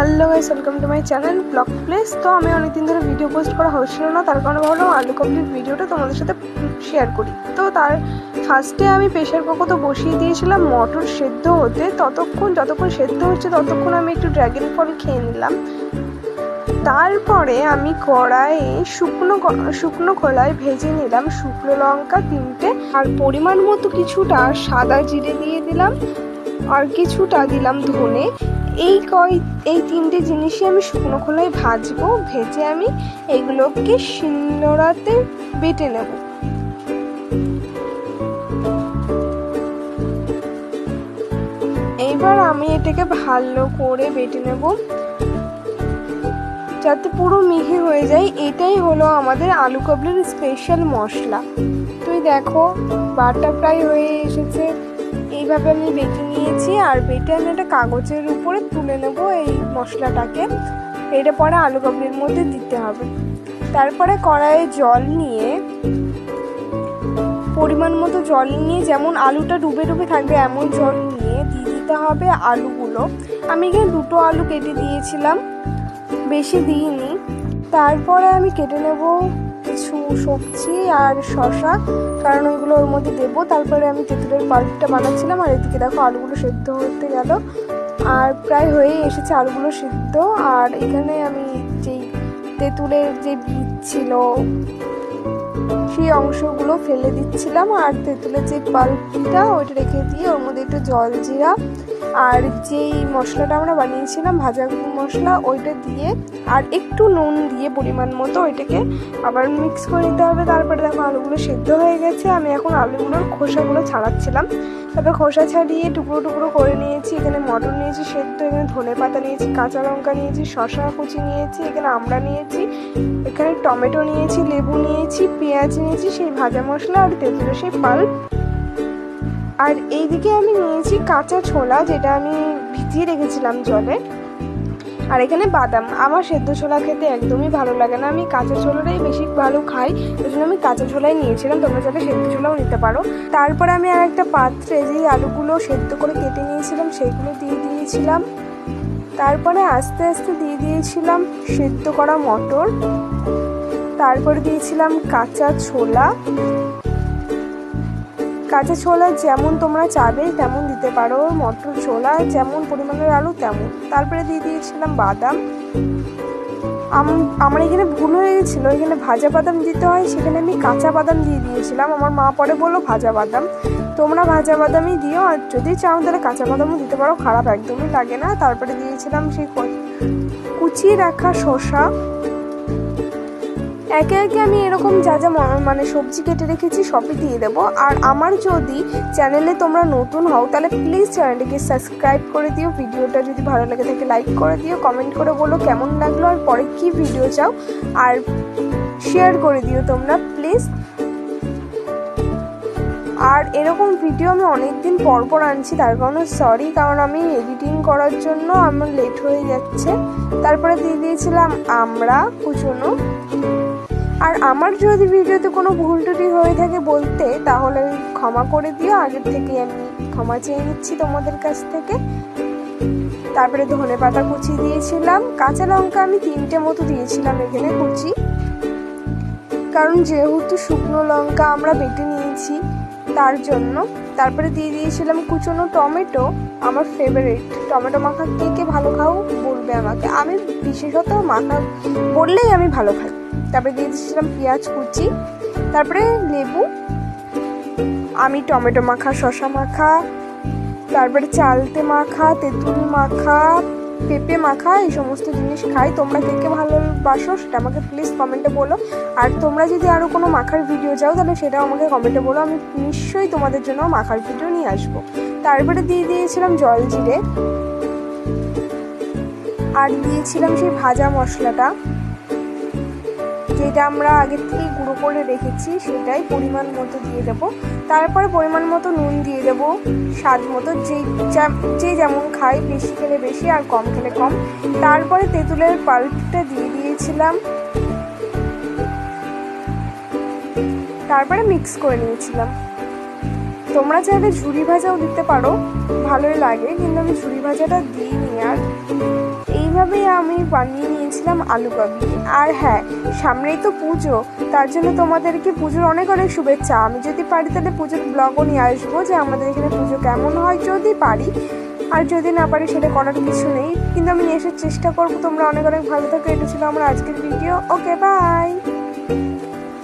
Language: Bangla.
Hello guys, welcome to my channel blog place. তো আমি অনেকদিন ধরে ভিডিও পোস্ট করা হচ্ছিল না, তার কারণে ভাবলাম আলু কমপ্লিট ভিডিওটা তোমাদের সাথে শেয়ার করি। তো তার ফার্স্টে আমি প্রেশার কুকার তো বসিয়ে দিয়েছিলাম মটর সেদ্ধ হতে। যতক্ষণ সেদ্ধ হচ্ছে ততক্ষণ আমি একটু ড্রাগন ফল খেয়ে নিলাম। তারপরে আমি কড়াইয়ে শুকনো খোলায় ভেজে নিলাম শুকনো লঙ্কা 3টে, আর পরিমাণ মতো কিছুটা সাদা জিরে দিয়ে দিলাম, আর কিছুটা দিলাম ধনে। এই 3টে জিনিসই আমি শুকনো খোলায় ভাজবো। ভেজে আমি এগুলোকে শিলনোড়াতে বেটে নেব। এইবার আমি এটাকে ভালো করে বেটে নেব যাতে পুরো মিহি হয়ে যায়। এটাই হলো আমাদের আলু কাবলির স্পেশাল মশলা। তুই দেখো বাটা প্রায় হয়ে এসেছে। এইভাবে আমি বেটে নিয়েছি, আর বেটে আমি একটা কাগজের উপরে তুলে নেব এই মশলাটাকে। এটা পরে আলু কাবলির মধ্যে দিতে হবে। তারপরে কড়াইয়ে জল নিয়ে পরিমাণ মতো জল নিয়ে, যেমন আলুটা ডুবে ডুবে থাকবে এমন জল নিয়ে দিয়ে দিতে হবে আলুগুলো। আমি এখানে 2টো আলু কেটে দিয়েছিলাম, বেশি দিইনি। তারপরে আমি কেটে নেব কিছু সবজি আর শসা, কারণ ওইগুলো ওর মধ্যে দেবো। তারপরে আমি তেঁতুলের পাল্পটা বানাচ্ছিলাম, আর এদিকে দেখো আলুগুলো সেদ্ধ হতে গেল, আর প্রায় হয়েই এসেছে আলুগুলো সেদ্ধ। আর এখানে আমি যেই তেঁতুলের যে বীজ ছিল সেই অংশগুলো ফেলে দিচ্ছিলাম, আর তেঁতুলের যে পাল্পটা ওইটা রেখে দিয়ে ওর মধ্যে একটু জল জিরা আর যেই মশলাটা আমরা বানিয়েছিলাম ভাজা মশলা ওইটা দিয়ে আর একটু নুন দিয়ে পরিমাণ মতো ওইটাকে আবার মিক্স করে নিতে হবে। তারপরে দেখো আলুগুলো সেদ্ধ হয়ে গেছে। আমি এখন আলুগুলোর খোসাগুলো ছাড়াচ্ছিলাম। তারপরে খোসা ছাড়িয়ে টুকরো টুকরো করে নিয়েছি। এখানে মটর নিয়েছি সেদ্ধ, এখানে ধনে পাতা নিয়েছি, কাঁচা লঙ্কা নিয়েছি, শসা কুচি নিয়েছি, এখানে আমড়া নিয়েছি, এখানে টমেটো নিয়েছি, লেবু নিয়েছি, পেঁয়াজ নিয়েছি, সেই ভাজা মশলা আর তেঁতুলের সেই পাল্প। আর এইদিকে আমি নিয়েছি কাঁচা ছোলা, যেটা আমি ভিজিয়ে রেখেছিলাম জলে। আর এখানে বাদাম। আমার সেদ্ধ ছোলা খেতে একদমই ভালো লাগে না, আমি কাঁচা ছোলাটাই বেশি ভালো খাই, ওই জন্য আমি কাঁচা ছোলাই নিয়েছিলাম। তোমরা চাইলে সেদ্ধ ছোলাও নিতে পারো। তারপরে আমি আর একটা পাত্রে যেই আলুগুলো সেদ্ধ করে কেটে নিয়েছিলাম সেইগুলো দিয়ে দিয়েছিলাম। তারপরে আস্তে আস্তে দিয়ে দিয়েছিলাম সেদ্ধ করা মটর। তারপরে দিয়েছিলাম কাঁচা ছোলা যেমন তোমরা চাবে তেমন দিতে পারো, মটর ছোলা যেমন পরিমাণের আলু তেমন। তারপরে দিয়ে দিয়েছিলাম বাদাম। আমার এখানে ভুল হয়ে গেছিলো, এখানে ভাজা বাদাম দিতে হয়, সেখানে আমি কাঁচা বাদাম দিয়ে দিয়েছিলাম। আমার মা পরে বললো ভাজা বাদাম। তোমরা ভাজা বাদামই দিও, আর যদি চাও তাহলে কাঁচা বাদামও দিতে পারো, খারাপ একদমই লাগে না। তারপরে দিয়েছিলাম সেই কুচিয়ে রাখা শসা। একে একে আমি এরকম যা যা মানে সবজি কেটে রেখেছি সবই দিয়ে দেবো। আর আমার যদি চ্যানেলে তোমরা নতুন হও তাহলে প্লিজ চ্যানেলটিকে সাবস্ক্রাইব করে দিও। ভিডিওটা যদি ভালো লাগে থাকে লাইক করে দিও, কমেন্ট করে বলো কেমন লাগলো আর পরে কি ভিডিও চাও, আর শেয়ার করে দিও তোমরা প্লিজ। আর এরকম ভিডিও আমি অনেকদিন পর আনছি, তার কারণে সরি, কারণ আমি এডিটিং করার জন্য আমার লেট হয়ে যাচ্ছে। তারপরে দিয়ে দিয়েছিলাম আমরা কুচনো। আর আমার যদি ভিডিওতে কোনো ভুল টুটি হয়ে থাকে বলতে, তাহলে ক্ষমা করে দিও, আগের থেকে আমি ক্ষমা চেয়ে নিচ্ছি তোমাদের কাছ থেকে। তারপরে ধনে পাতা কুচি দিয়েছিলাম, কাঁচা লঙ্কা আমি 3টে মতো দিয়েছিলাম এখানে কুচি, কারণ যেহেতু শুকনো লঙ্কা আমরা বেটে নিয়েছি তার জন্য। তারপরে দিয়ে দিয়েছিলাম কুচনো টমেটো, আমার ফেভারিট। টমেটো মাখা কে কে ভালো খাও বলবে আমাকে, আমি বিশেষত মাখা বললেই আমি ভালো খাই। তারপরে দিয়ে দিয়েছিলাম পেঁয়াজ কুচি, তারপরে লেবু। আমি টমেটো মাখা, শসা মাখা, তারপরে চালতে মাখা, তেঁতুল মাখা, পেঁপে মাখা, এই সমস্ত জিনিস খাই। তোমরা কে কে ভালোবাসো সেটা আমাকে প্লিজ কমেন্টে বলো। আর তোমরা যদি আরও কোনো মাখার ভিডিও চাও তাহলে সেটাও আমাকে কমেন্টে বলো, আমি নিশ্চয়ই তোমাদের জন্য মাখার ভিডিও নিয়ে আসবো। তারপরে দিয়ে দিয়েছিলাম জল জিরে, আর দিয়েছিলাম সেই ভাজা মশলাটা যেটা আমরা আগের থেকে গুঁড়ো করে রেখেছি, সেটাই পরিমাণ মতো দিয়ে দেবো। তারপরে পরিমাণ মতো নুন দিয়ে দেবো, স্বাদ মতো, যে যেমন খাই, বেশি খেলে বেশি আর কম খেলে কম। তারপরে তেঁতুলের পাল্পটা দিয়ে দিয়েছিলাম, তারপরে মিক্স করে নিয়েছিলাম। তোমরা চাইলে ঝুরি ভাজাও দিতে পারো, ভালোই লাগে, কিন্তু আমি ঝুরি ভাজাটা দিইনি। আর এই এইভাবেই আমি বানিয়ে নিয়েছিলাম আলু কাবলি। আর হ্যাঁ, সামনেই তো পুজো, তার জন্য তোমাদেরকে পুজোর অনেক অনেক শুভেচ্ছা। আমি যদি পারি তাহলে পুজোর ব্লগও নিয়ে আসবো যে আমাদের এখানে পুজো কেমন হয়, যদি পারি। আর যদি না পারি সেটা করার কিছু নেই, কিন্তু আমি নিয়ে আসার চেষ্টা করবো। তোমরা অনেক অনেক ভালো থাকো। এটা ছিল আমার আজকের ভিডিও। Okay, by.